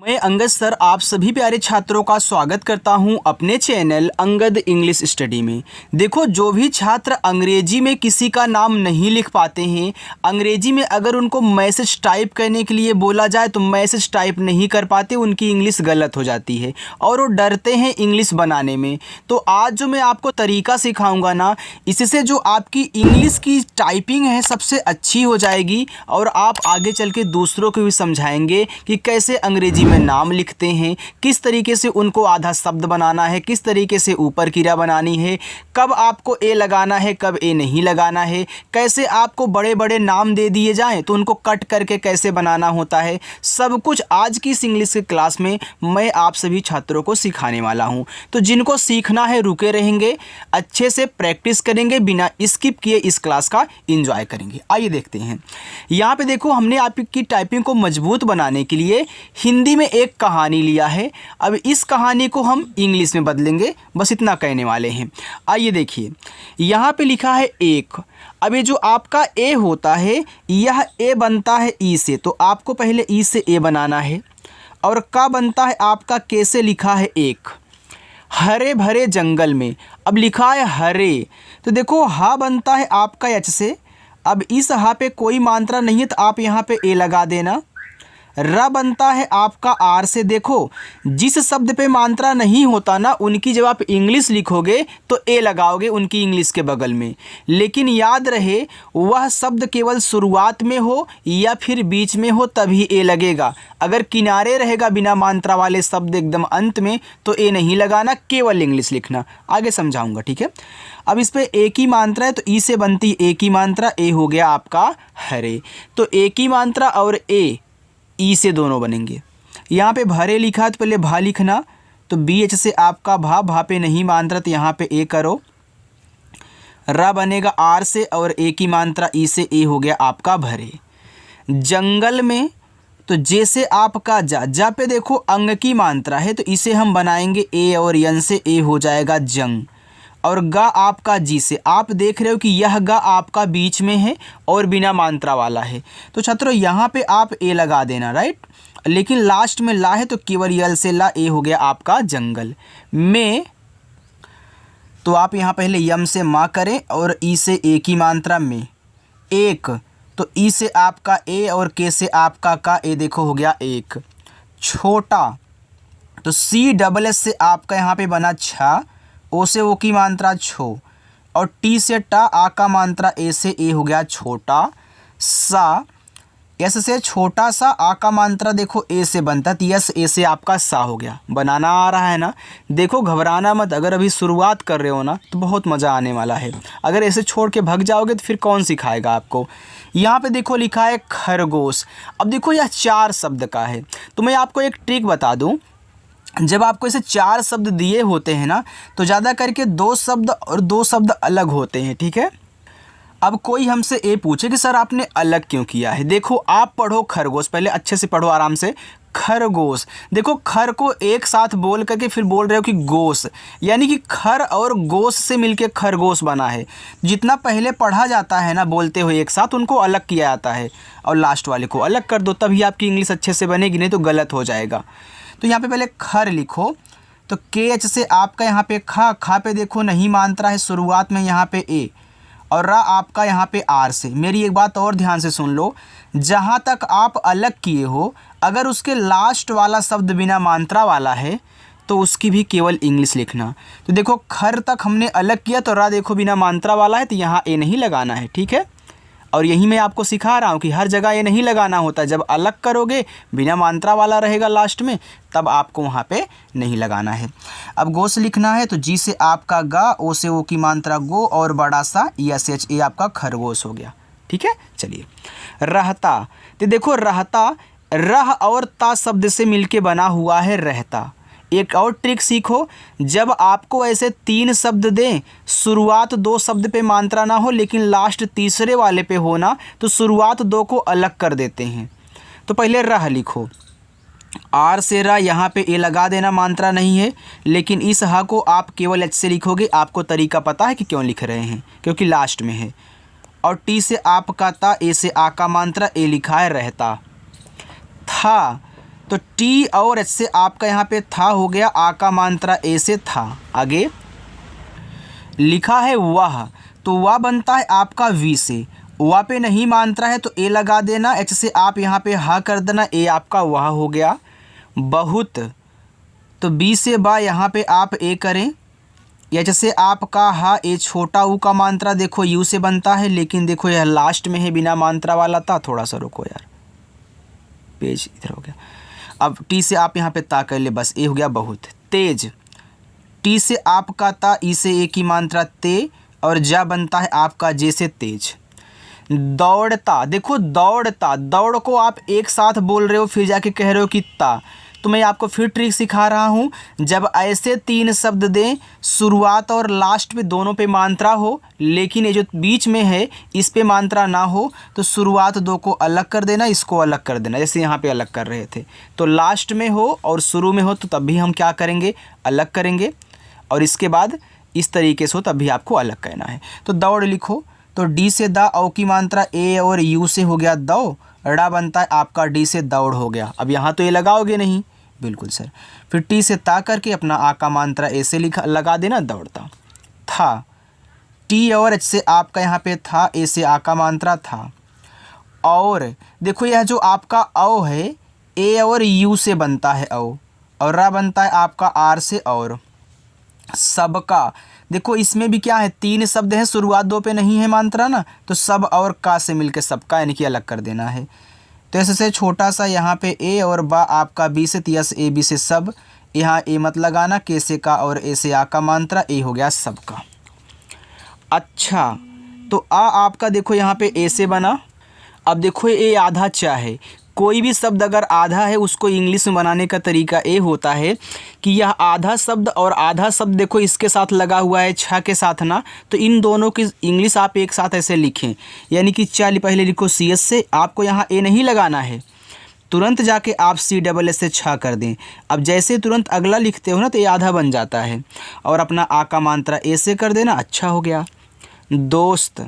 मैं अंगद सर आप सभी प्यारे छात्रों का स्वागत करता हूं अपने चैनल अंगद इंग्लिश स्टडी में। देखो, जो भी छात्र अंग्रेजी में किसी का नाम नहीं लिख पाते हैं, अंग्रेजी में अगर उनको मैसेज टाइप करने के लिए बोला जाए तो मैसेज टाइप नहीं कर पाते, उनकी इंग्लिश गलत हो जाती है और वो डरते हैं इंग्लिश बनाने में। तो आज जो मैं आपको तरीका सिखाऊंगा ना, इससे जो आपकी इंग्लिश की टाइपिंग है सबसे अच्छी हो जाएगी और आप आगे चल के दूसरों को भी समझाएंगे कि कैसे अंग्रेजी में नाम लिखते हैं, किस तरीके से उनको आधा शब्द बनाना है, किस तरीके से ऊपर क्रिया बनानी है, कब आपको ए लगाना है, कब ए नहीं लगाना है, कैसे आपको बड़े बड़े नाम दे दिए जाएं तो उनको कट करके कैसे बनाना होता है। सब कुछ आज की इस इंग्लिश की क्लास में मैं आप सभी छात्रों को सिखाने वाला हूं। तो जिनको सीखना है रुके रहेंगे, अच्छे से प्रैक्टिस करेंगे, बिना स्किप किए इस क्लास का एंजॉय करेंगे। आइए देखते हैं। यहाँ पे देखो, हमने आपकी टाइपिंग को मजबूत बनाने के लिए हिंदी में एक कहानी लिया है। अब इस कहानी को हम इंग्लिश में बदलेंगे, बस इतना कहने वाले हैं। आइए देखिए, यहाँ पे लिखा है एक। अब ये जो आपका ए होता है, यह ए बनता है ई से, तो आपको पहले ई से ए बनाना है। और का बनता है आपका के से, लिखा है एक। हरे भरे जंगल में, अब लिखा है हरे, तो देखो हा बनता है आपका एच से। अब इस हा पे कोई मात्रा नहीं है तो आप यहाँ पे ए लगा देना। र बनता है आपका आर से। देखो, जिस शब्द पे मात्रा नहीं होता ना, उनकी जब आप इंग्लिश लिखोगे तो ए लगाओगे उनकी इंग्लिश के बगल में। लेकिन याद रहे, वह शब्द केवल शुरुआत में हो या फिर बीच में हो तभी ए लगेगा। अगर किनारे रहेगा बिना मात्रा वाले शब्द एकदम अंत में तो ए नहीं लगाना, केवल इंग्लिश लिखना। आगे समझाऊंगा, ठीक है। अब इस पे ए की मात्रा है तो ई से बनती ए की मात्रा, ए हो गया आपका हरे। तो ए की मात्रा और ए ई से दोनों बनेंगे। यहाँ पे भरे लिखा तो पहले भा लिखना, तो बी एच से आपका भा, भा पे नहीं मात्रा तो यहाँ पे ए करो। र बनेगा आर से और ए की मात्रा ई से, ए हो गया आपका भरे। जंगल में, तो जैसे आपका जा पे देखो अंग की मात्रा है तो इसे हम बनाएंगे ए और यन से, ए हो जाएगा जंग। और गा आपका जी से, आप देख रहे हो कि यह गा आपका बीच में है और बिना मात्रा वाला है, तो छात्रों यहाँ पे आप ए लगा देना, राइट। लेकिन लास्ट में ला है तो केवल यल से ला, ए हो गया आपका जंगल में। तो आप यहाँ पहले यम से माँ करें और ई से ए की मात्रा में एक, तो ई से आपका ए और के से आपका का, ए देखो हो गया एक। छोटा, तो सी डबल एस से आपका यहाँ पे बना छा, ओ से ओ की मात्रा छो, और टी से टा, आ का मात्रा ए से, ए हो गया छोटा सा। एस से छोटा सा, आ का मात्रा देखो ए से बनता है, यस ए से आपका सा हो गया। बनाना आ रहा है ना? देखो, घबराना मत, अगर अभी शुरुआत कर रहे हो ना तो बहुत मज़ा आने वाला है। अगर ऐसे छोड़ के भाग जाओगे तो फिर कौन सिखाएगा आपको। यहाँ पे देखो लिखा है खरगोश। अब देखो, यह 4 शब्द का है, तो मैं आपको एक ट्रिक बता दूँ। जब आपको ऐसे 4 शब्द दिए होते हैं ना, तो ज़्यादा करके 2 शब्द और 2 शब्द अलग होते हैं, ठीक है। अब कोई हमसे ये पूछे कि सर आपने अलग क्यों किया है, देखो आप पढ़ो खरगोश, पहले अच्छे से पढ़ो आराम से। खरगोश, देखो खर को एक साथ बोल करके फिर बोल रहे हो कि गोश, यानी कि खर और गोश से मिलके खरगोश बना है। जितना पहले पढ़ा जाता है ना बोलते हुए एक साथ, उनको अलग किया जाता है और लास्ट वाले को अलग कर दो, तभी आपकी इंग्लिश अच्छे से बनेगी, नहीं तो गलत हो जाएगा। तो यहाँ पे पहले खर लिखो, तो के एच से आपका यहाँ पे खा, खा पे देखो नहीं मात्रा है शुरुआत में यहाँ पे ए, और रा आपका यहाँ पे आर से। मेरी एक बात और ध्यान से सुन लो, जहाँ तक आप अलग किए हो, अगर उसके लास्ट वाला शब्द बिना मात्रा वाला है तो उसकी भी केवल इंग्लिश लिखना। तो देखो खर तक हमने अलग किया, तो रा देखो बिना मात्रा वाला है तो यहाँ ए नहीं लगाना है, ठीक है। और यही मैं आपको सिखा रहा हूँ कि हर जगह ये नहीं लगाना होता, जब अलग करोगे बिना मात्रा वाला रहेगा लास्ट में, तब आपको वहाँ पे नहीं लगाना है। अब गोश लिखना है, तो जी से आपका गा, ओ से ओ की मात्रा गो, और बड़ा सा यस एच, ए आपका खरगोश हो गया, ठीक है। चलिए, रहता, तो देखो रहता, रह और ता शब्द से मिलके बना हुआ है रहता। एक और ट्रिक सीखो, जब आपको ऐसे 3 शब्द दें, शुरुआत 2 शब्द पे मात्रा ना हो लेकिन लास्ट तीसरे वाले पे हो ना, तो शुरुआत 2 को अलग कर देते हैं। तो पहले रह लिखो, आर से रा, यहाँ पे ए लगा देना, मात्रा नहीं है, लेकिन इस हा को आप केवल एच से लिखोगे। आपको तरीका पता है कि क्यों लिख रहे हैं, क्योंकि लास्ट में है। और टी से आपका ता, ए से आ का मात्रा, ए लिखा है रहता। था, तो टी और एच से आपका यहाँ पे था हो गया, आ का मात्रा ए से था। आगे लिखा है वह, तो वह बनता है आपका वी से। वह पे नहीं मात्रा है तो ए लगा देना, एच से आप यहाँ पे हा कर देना, ए आपका वह हो गया। बहुत, तो बी से बा यहाँ पे आप ए करें, एच से आपका हा, ए छोटा ऊ का मात्रा देखो यू से बनता है, लेकिन देखो यह लास्ट में है, बिना मात्रा वाला था। थोड़ा सा रुको यार, पेज इधर हो गया। अब टी से आप यहाँ पे ता कर ले, बस ए हो गया बहुत। तेज, टी से आपका ता, ई से ए की मात्रा ते, और जा बनता है आपका जे से तेज। दौड़ता, देखो दौड़ता, दौड़ को आप एक साथ बोल रहे हो फिर जाके कह रहे हो कि ता, तो मैं आपको फिर ट्रिक सिखा रहा हूँ। जब ऐसे तीन शब्द दें, शुरुआत और लास्ट पे दोनों पे मात्रा हो, लेकिन ये जो बीच में है इस पे मात्रा ना हो, तो शुरुआत दो को अलग कर देना, इसको अलग कर देना। जैसे यहाँ पे अलग कर रहे थे, तो लास्ट में हो और शुरू में हो तो तब भी हम क्या करेंगे, अलग करेंगे, और इसके बाद इस तरीके से हो तब भी आपको अलग कहना है। तो दौड़ लिखो, तो डी से दा, औ की मात्रा ए और यू से हो गया दौ, ड़ा बनता है आपका डी से दौड़ हो गया। अब यहाँ तो ये लगाओगे नहीं, बिल्कुल सर। फिर टी से ता करके अपना आ का मात्रा ए से लगा देना, दौड़ता। था, टी और एच से आपका यहाँ पे था, ए से आ का मात्रा था। और देखो यह जो आपका औ है, ए और यू से बनता है औ, और रा बनता है आपका आर से और। सबका, देखो इसमें भी क्या है, तीन शब्द है, शुरुआत दो पे नहीं है मात्रा ना, तो सब और का से मिलके सबका यानी कि अलग कर देना है। तो ऐसे छोटा सा यहाँ पे ए और बा आपका बी से, तिया से ए बी से सब, यहाँ ए मत लगाना, के से का और ए से आ का मात्रा, ए हो गया सबका। अच्छा, तो आ आपका देखो यहाँ पे ए से बना। अब देखो ए आधा चा है, कोई भी शब्द अगर आधा है उसको इंग्लिश में बनाने का तरीका ये होता है कि यह आधा शब्द और आधा शब्द देखो इसके साथ लगा हुआ है छा के साथ ना, तो इन दोनों की इंग्लिश आप एक साथ ऐसे लिखें, यानी कि चाली पहले लिखो सी एस से, आपको यहाँ ए नहीं लगाना है, तुरंत जाके आप सी डबल एस से छा कर दें। अब जैसे तुरंत अगला लिखते हो ना तो ये आधा बन जाता है, और अपना आ का मात्रा ए से कर देना, अच्छा हो गया। दोस्त,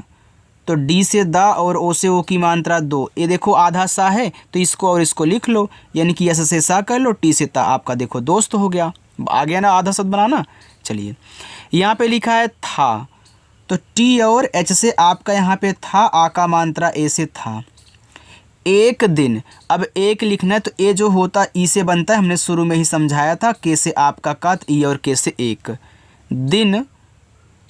तो डी से दा और ओ से ओ की मात्रा दो, ये देखो आधा सा है तो इसको और इसको लिख लो, यानी कि एस से सा कर लो, टी से ता आपका देखो दोस्त हो गया। आ गया ना आधा शब्द बनाना। चलिए यहाँ पे लिखा है था, तो टी और एच से आपका यहाँ पे था, आ का मात्रा ए से था। एक दिन, अब एक लिखना है तो ए जो होता ई से बनता है, हमने शुरू में ही समझाया था, के से आपका का, ई और के से एक। दिन,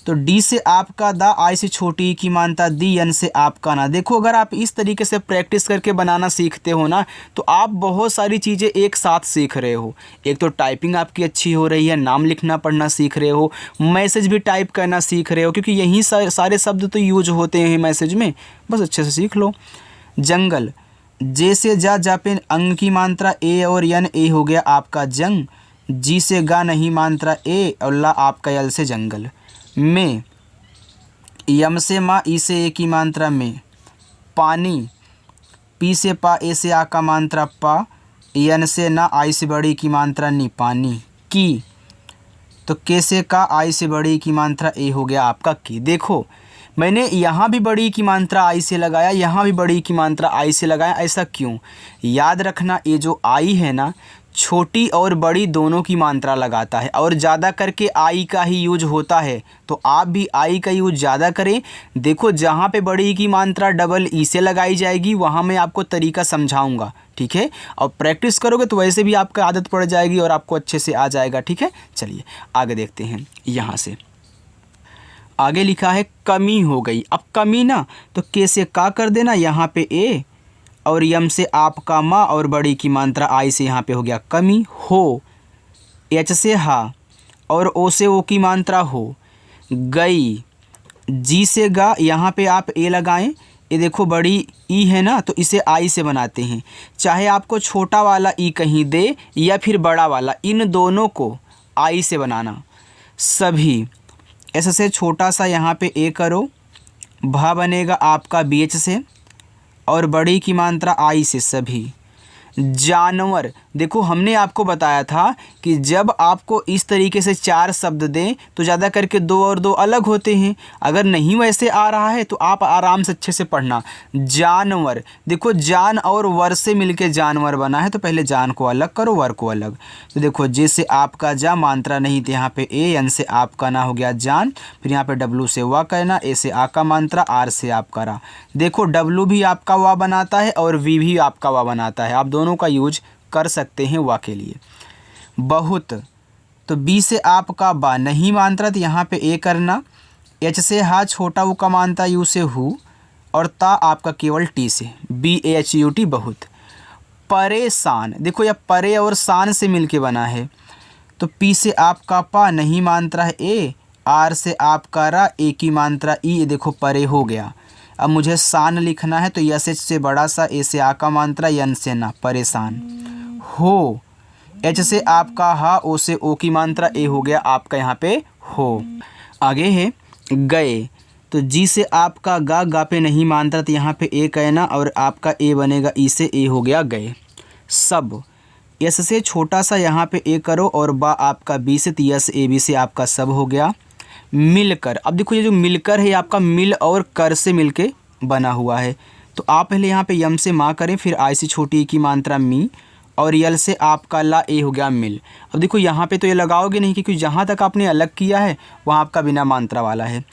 तो डी से आपका दा, आई से छोटी की मात्रा दी, एन से आपका ना। देखो अगर आप इस तरीके से प्रैक्टिस करके बनाना सीखते हो ना, तो आप बहुत सारी चीज़ें एक साथ सीख रहे हो। एक तो टाइपिंग आपकी अच्छी हो रही है, नाम लिखना पढ़ना सीख रहे हो, मैसेज भी टाइप करना सीख रहे हो, क्योंकि यही सारे शब्द तो यूज होते हैं मैसेज में, बस अच्छे से सीख लो। जंगल, जे से जा पे अंग की मात्रा ए और एन, ए हो गया आपका जंग। जी से गा नहीं मात्रा ए, और ला आपका यल से जंगल। में, यम से मा, ई से ए की मात्रा में। पानी, पी से पा, ए से आ का मात्रा पा, एन से ना, आई से बड़ी की मात्रा नी, पानी। की, तो के से का, आई से बड़ी की मात्रा ए हो गया आपका की। देखो मैंने यहाँ भी बड़ी की मात्रा आई से लगाया, यहाँ भी बड़ी की मात्रा आई से लगाया, ऐसा क्यों? याद रखना ये जो आई है ना, छोटी और बड़ी दोनों की मात्रा लगाता है, और ज़्यादा करके आई का ही यूज होता है, तो आप भी आई का यूज ज़्यादा करें। देखो जहाँ पे बड़ी की मात्रा डबल ई से लगाई जाएगी वहाँ मैं आपको तरीका समझाऊंगा, ठीक है? और प्रैक्टिस करोगे तो वैसे भी आपका आदत पड़ जाएगी और आपको अच्छे से आ जाएगा, ठीक है? चलिए आगे देखते हैं। यहाँ से आगे लिखा है कमी हो गई। अब कमी ना, तो के से का कर देना, यहाँ पे ए, और यम से आपका माँ, और बड़ी की मात्रा आई से यहाँ पे हो गया कमी। हो, एच से हा, और ओ से ओ की मात्रा हो। गई, जी से गा, यहाँ पे आप ए लगाएं, ये देखो बड़ी ई है ना, तो इसे आई से बनाते हैं, चाहे आपको छोटा वाला ई कहीं दे या फिर बड़ा वाला, इन दोनों को आई से बनाना। सभी, ऐसे से छोटा सा यहाँ पे ए करो, भा बनेगा आपका बी एच से, और बड़ी की मात्रा आई से सभी। जानवर, देखो हमने आपको बताया था कि जब आपको इस तरीके से 4 शब्द दें तो ज़्यादा करके 2 और 2 अलग होते हैं। अगर नहीं वैसे आ रहा है तो आप आराम से अच्छे से पढ़ना। जानवर, देखो जान और वर से मिलके जानवर बना है, तो पहले जान को अलग करो, वर को अलग। तो देखो जैसे आपका जा मात्रा नहीं थी, यहाँ पे ए, एन से आपका ना हो गया जान, फिर यहाँ पे डब्लू से वा कहना, ए से आ का मात्रा, आर से आपका रा। देखो डब्लू भी आपका वा बनाता है और वी भी आपका वा बनाता है, आप दोनों का यूज कर सकते हैं वा के लिए। बहुत, तो बी से आपका बा नहीं मात्रा, तो यहाँ पे ए करना। एच से हा छोटा ऊ का मानता, यू से हु, और ता आपका केवल टी से, BAHUT बहुत। परेशान, देखो यह परे और शान से मिलके बना है, तो पी से आपका पा नहीं मात्रा है ए, आर से आपका रा, ए की मात्रा ई, देखो परे हो गया। अब मुझे शान लिखना है, तो यस एच से बड़ा सा, ए से आ का मात्रा, यन से ना, परेशान। हो, एच से आपका हा, ओ से ओ की मात्रा, ए हो गया आपका यहाँ पे हो। आगे है गए, तो जी से आपका गा, गा पे नहीं मात्रा, तो यहाँ पे ए कहना और आपका ए बनेगा, ई से ए हो गया गए। सब, यस से छोटा सा यहाँ पे ए करो और बा आपका बी से, तो यस ए बी से आपका सब हो गया। मिलकर, अब देखो ये जो मिलकर है आपका मिल और कर से मिलके बना हुआ है, तो आप पहले यहाँ पे यम से माँ करें, फिर आई से छोटी ए की मात्रा मी, और यल से आपका ला, ए हो गया मिल। अब देखो यहाँ पे तो ये लगाओगे नहीं, क्योंकि जहाँ तक आपने अलग किया है वहाँ आपका बिना मात्रा वाला है।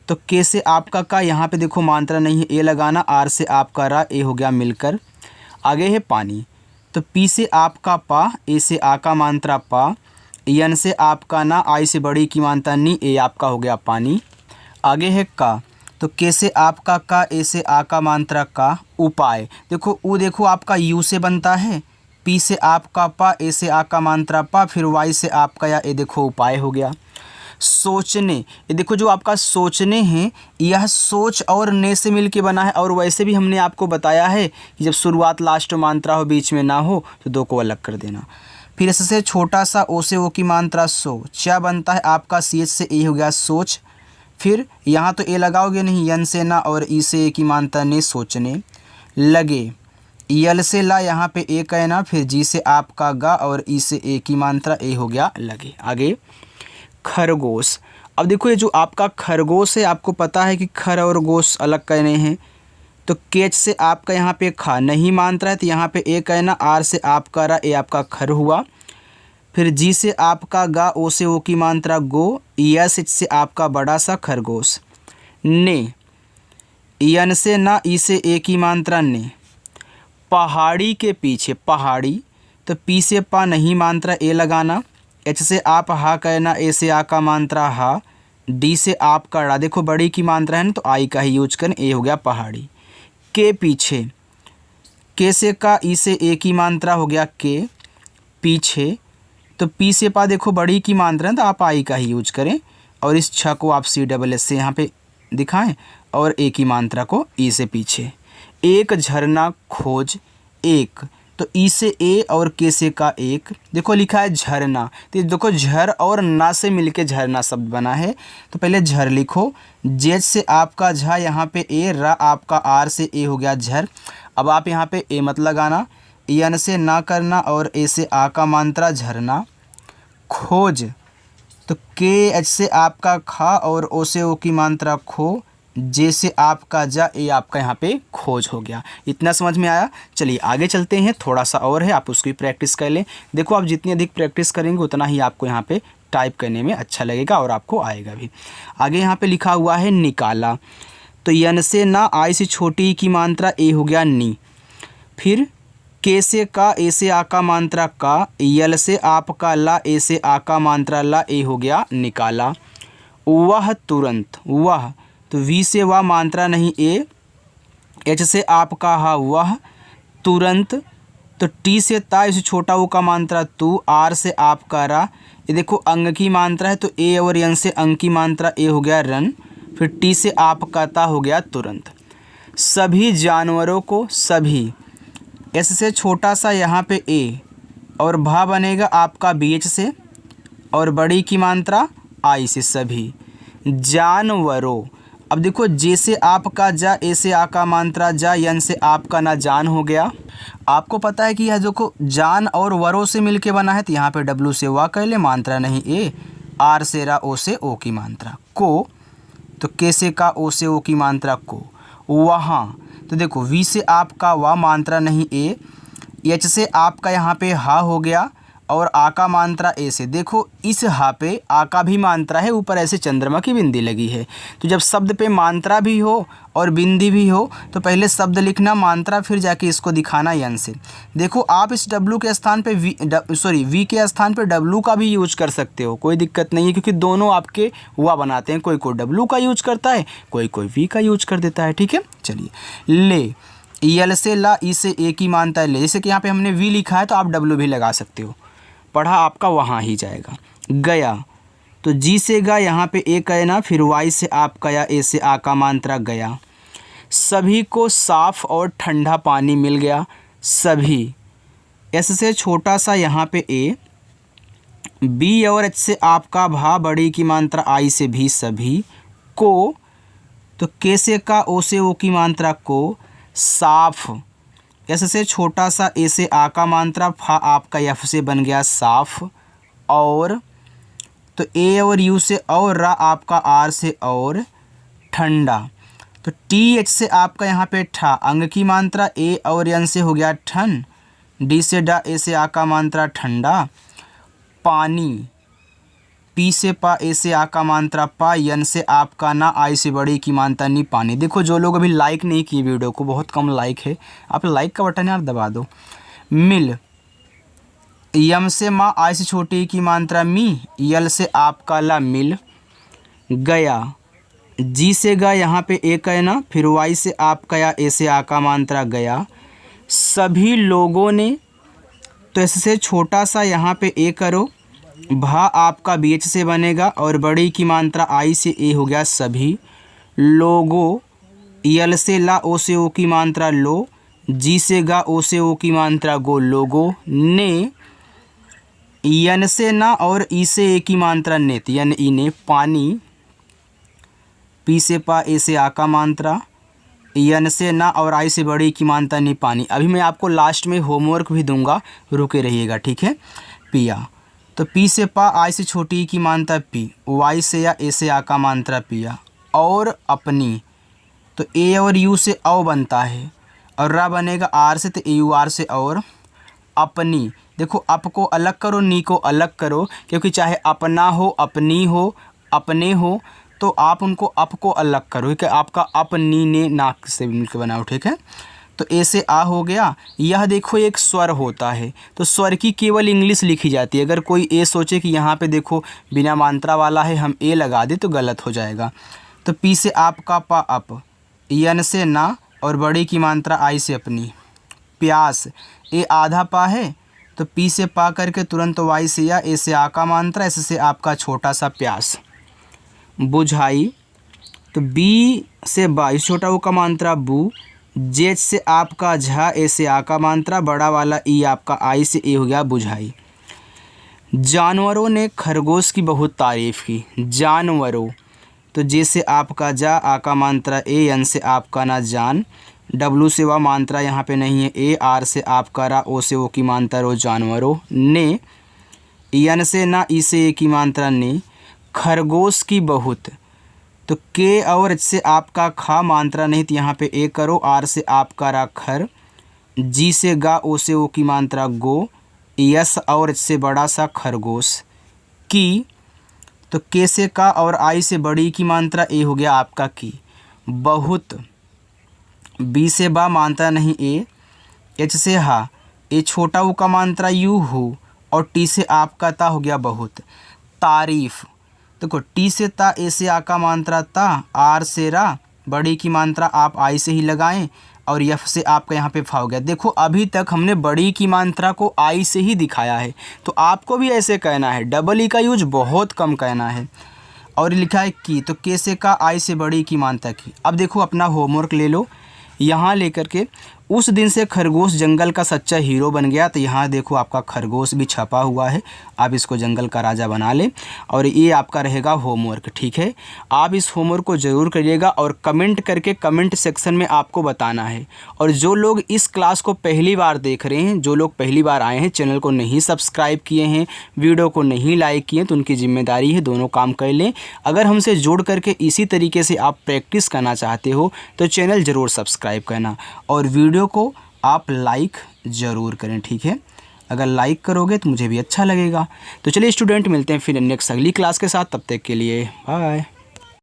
तो के से आपका का, यहाँ पे देखो मात्रा नहीं है, ए लगाना, आर से आपका रा, ए हो गया मिलकर। आगे है पानी, तो पी से आपका पा, ए से आ का मात्रा पा, यन से आपका ना, आई से बड़ी की मात्रा नी, ए आपका हो गया पानी। आगे है का, तो के से आपका का, ए से आ का मात्रा का, उपाय, देखो ऊ देखो आपका यू से बनता है, पी से आपका पा, ए से आ का मात्रा पा, फिर वाई से आपका या, ए देखो उपाय हो गया। सोचने, ये देखो जो आपका सोचने हैं, यह सोच और ने से मिल के बना है, और वैसे भी हमने आपको बताया है कि जब शुरुआत लास्ट मात्रा हो, बीच में ना हो, तो 2 को अलग कर देना। फिर इससे छोटा सा ओ से ओ की मात्रा सो, चा बनता है आपका सी एच से ए हो गया सोच। फिर यहाँ तो ए लगाओगे नहीं, यन से ना और ई से ए की मात्रा ने, सोचने। लगे, यल से ला, यहाँ पे ए कहना, फिर जी से आपका गा और ई से ए की मात्रा, ए हो गया लगे। आगे खरगोश, अब देखो ये जो आपका खरगोश है, आपको पता है कि खर और गोश अलग कहने हैं, तो केच से आपका यहाँ पे खा नहीं मात्रा है, तो यहाँ पे ए कहना, आर से आपका रा, ए आपका खर हुआ। फिर जी से आपका गा, ओ से ओ की मात्रा गो, यस एच से आपका बड़ा सा खरगोश। ने, यन से ना, ई से ए की मात्रा ने। पहाड़ी के पीछे, पहाड़ी, तो पी से पा नहीं मात्रा, ए लगाना, एच से आप हा कहना, ए से आ का मात्रा हा, डी से आपका ड़ा, देखो बड़ी की मात्रा है ना, तो आई का ही यूज करें, ए हो गया पहाड़ी। के पीछे, के से का, ई से ए की मात्रा हो गया के, पीछे, तो पी से पा देखो बड़ी की मात्रा है, तो आप आई का ही यूज करें, और इस छ को आप CSS से यहाँ पे दिखाएं, और ए की मात्रा को ई से पीछे। एक झरना खोज, एक, तो ई से ए और के से का एक, देखो लिखा है झरना, तो देखो झर और ना से मिलके झरना शब्द बना है, तो पहले झर लिखो। जेज से आपका झा, यहाँ पे ए, रा आपका आर से ए हो गया झर। अब आप यहाँ पे ए मत लगाना, यन से ना करना और ए से आ का मात्रा झरना। खोज, तो के एच से आपका खा और ओ से ओ की मात्रा खो, जे से आपका जा, ए आपका यहाँ पे खोज हो गया। इतना समझ में आया? चलिए आगे चलते हैं, थोड़ा सा और है, आप उसकी प्रैक्टिस कर लें। देखो आप जितनी अधिक प्रैक्टिस करेंगे उतना ही आपको यहाँ पे टाइप करने में अच्छा लगेगा और आपको आएगा भी। आगे यहाँ पे लिखा हुआ है निकाला, तो यन से ना, आई से छोटी की मात्रा, ए हो गया नी। फिर के से का, ए से आ का मात्रा का, यल से आपका ला, ए से आ का मात्रा ला, ए हो गया निकाला। वह तुरंत, वह, तो वी से वाह मात्रा नहीं ए, एच से आपका हा वह, तुरंत, तो टी से ता, इसे छोटा वो का मात्रा तू, आर से आपका रा, ये देखो अंग की मात्रा है, तो ए और यन से अंग की मात्रा, ए हो गया रन। फिर टी से आपका ता हो गया तुरंत। सभी जानवरों को, सभी, एस से छोटा सा यहाँ पे ए, और भा बनेगा आपका बी एच से, और बड़ी की मात्रा आई से, सभी जानवरों। अब देखो जे से आपका जा, ए से आ का मात्रा जा, यन से आपका ना जान हो गया। आपको पता है कि यह देखो जान और वरो से मिलके बना है, तो यहाँ पे डब्लू से वा कर ले, मात्रा नहीं ए, आर से रा, ओ से ओ की मात्रा को, तो के से का, ओ से ओ की मात्रा को, वहाँ। तो देखो वी से आपका वा, मात्रा नहीं ए, एच से आपका यहाँ पे हा हो गया, और आ का मात्रा ए से। देखो इस हा पे आ का भी मात्रा है, ऊपर ऐसे चंद्रमा की बिंदी लगी है। तो जब शब्द पे मात्रा भी हो और बिंदी भी हो तो पहले शब्द लिखना मात्रा, फिर जाके इसको दिखाना यन से। देखो आप इस डब्लू के स्थान पे वी के स्थान पे डब्लू का भी यूज कर सकते हो, कोई दिक्कत नहीं है, क्योंकि दोनों आपके हुआ बनाते हैं। कोई कोई डब्लू का यूज करता है, कोई कोई वी का यूज कर देता है। ठीक है, चलिए ले, यल से ला, ई से ए की मानता है ले। जैसे कि यहाँ पे हमने वी लिखा है तो आप डब्लू भी लगा सकते हो, पढ़ा आपका वहाँ ही जाएगा। गया, तो जी से गा, यहाँ पे ए का है ना, फिर वाई से आपका या, ए से आ का मात्रा गया। सभी को साफ और ठंडा पानी मिल गया, सभी, एस से छोटा सा यहाँ पे ए, बी और एच से आपका भा, बड़ी की मात्रा आई से भी, सभी को, तो के से का, ओ से ओ की मात्रा को, साफ, एस से छोटा सा ए से आ का मात्रा, फा आपका एफ से बन गया साफ, और तो ए और यू से और, रा आपका आर से और, ठंडा, तो टी एच से आपका यहाँ पे ठा, अंग की मात्रा ए और यन से हो गया ठन, डी से डा, ए से आ का मात्रा ठंडा, पानी, पी से पा, ए से आ का मात्रा पा, यन से आपका ना, आई से बड़ी की मात्रा नी, पानी। देखो जो लोग अभी लाइक नहीं किए वीडियो को, बहुत कम लाइक है, आप लाइक का बटन यार दबा दो। मिल, यम से माँ, आई से छोटी की मात्रा मी, यल से आपका ला, मिल गया। जी से गा, यहाँ पे एक है ना, फिर वाई से आपका या, ए से आ का मात्रा गया। सभी लोगों ने, तो इससे छोटा सा यहाँ पे ए करो, भा आपका बी एच से बनेगा, और बड़ी की मात्रा आई से ए हो गया सभी लोगों। यल से ला, ओ से ओ की मात्रा लो, जी से गा, ओ से ओ की मात्रा गो, लोगो ने, यन से ना और ई से ए की मात्रा नेत, यन ई ने, पानी, पी से पा, ए से आ का मात्रा, यन से ना और आई से बड़ी की मात्रा नहीं, पानी। अभी मैं आपको लास्ट में होमवर्क भी दूंगा, रुके रहिएगा, ठीक है। पिया, तो पी से पा, आई से छोटी की मात्रा पी, वाई से या, ए से आ का मात्रा पिया, और अपनी, तो ए और यू से औ बनता है, और रा बनेगा आर से, तो ए यू आर से और, अपनी। देखो अप को अलग करो, नी को अलग करो, क्योंकि चाहे अपना हो, अपनी हो, अपने हो, तो आप उनको अप को अलग करो, कि आपका अपनी ने नाक से मिलकर बनाओ, ठीक है। तो ए से आ हो गया। यह देखो एक स्वर होता है, तो स्वर की केवल इंग्लिश लिखी जाती है। अगर कोई ए सोचे कि यहाँ पे देखो बिना मात्रा वाला है, हम ए लगा दे, तो गलत हो जाएगा। तो पी से आपका पा, अप, यन से ना और बड़ी की मात्रा आई से अपनी। प्यास, ए आधा पा है, तो पी से पा करके तुरंत वाई से या, ए से आ का मात्रा, ऐसे से आपका छोटा सा प्यास। बुझाई, तो बी से बा, इस छोटा वो का मात्रा बू, जेच से आपका झा, ए से आ का मात्रा, बड़ा वाला ई आपका आई से ए हो गया बुझाई। जानवरों ने खरगोश की बहुत तारीफ़ की, जानवरों, तो जे से आपका जा, आ का मात्रा ए, यन से आपका ना जान, डब्लू से वा मात्रा यहाँ पे नहीं है ए, आर से आपका रा, ओ से ओ की मात्रा रो, जानवरों ने, यन से ना, ई से ए की मात्रा ने, खरगोश की बहुत, तो के और एच से आपका खा, मात्रा नहीं तो यहाँ पे ए करो, आर से आपका रा खर, जी से गा, ओ से ओ की मात्रा गो, यस और एच से बड़ा सा खरगोश की, तो के से का और आई से बड़ी की मात्रा ए हो गया आपका की, बहुत, बी से बा मात्रा नहीं ए, एच से हा, ए छोटा ऊ का मात्रा यू हु, और टी से आपका ता हो गया बहुत। तारीफ, देखो टी से ता, ए से आ का मात्रा ता, आर से रा, बड़ी की मात्रा आप आई से ही लगाएं, और यफ से आपका यहाँ पे फा हो गया। देखो अभी तक हमने बड़ी की मात्रा को आई से ही दिखाया है, तो आपको भी ऐसे कहना है, डबल ई का यूज बहुत कम कहना है। और लिखा है की, तो के से का, आई से बड़ी की मात्रा की। अब देखो अपना होमवर्क ले लो, यहाँ लेकर के उस दिन से खरगोश जंगल का सच्चा हीरो बन गया। तो यहाँ देखो आपका खरगोश भी छपा हुआ है, आप इसको जंगल का राजा बना लें। और ये आपका रहेगा होमवर्क, ठीक है। आप इस होमवर्क को ज़रूर करिएगा और कमेंट करके कमेंट सेक्शन में आपको बताना है। और जो लोग इस क्लास को पहली बार देख रहे हैं, जो लोग पहली बार आए हैं, चैनल को नहीं सब्सक्राइब किए हैं, वीडियो को नहीं लाइक किए, तो उनकी जिम्मेदारी है, दोनों काम कर लें। अगर हमसे जुड़ करके इसी तरीके से आप प्रैक्टिस करना चाहते हो तो चैनल ज़रूर सब्सक्राइब करना और वीडियो को आप लाइक ज़रूर करें, ठीक है। अगर लाइक करोगे तो मुझे भी अच्छा लगेगा। तो चलिए स्टूडेंट, मिलते हैं फिर नेक्स्ट अगली क्लास के साथ। तब तक के लिए बाय।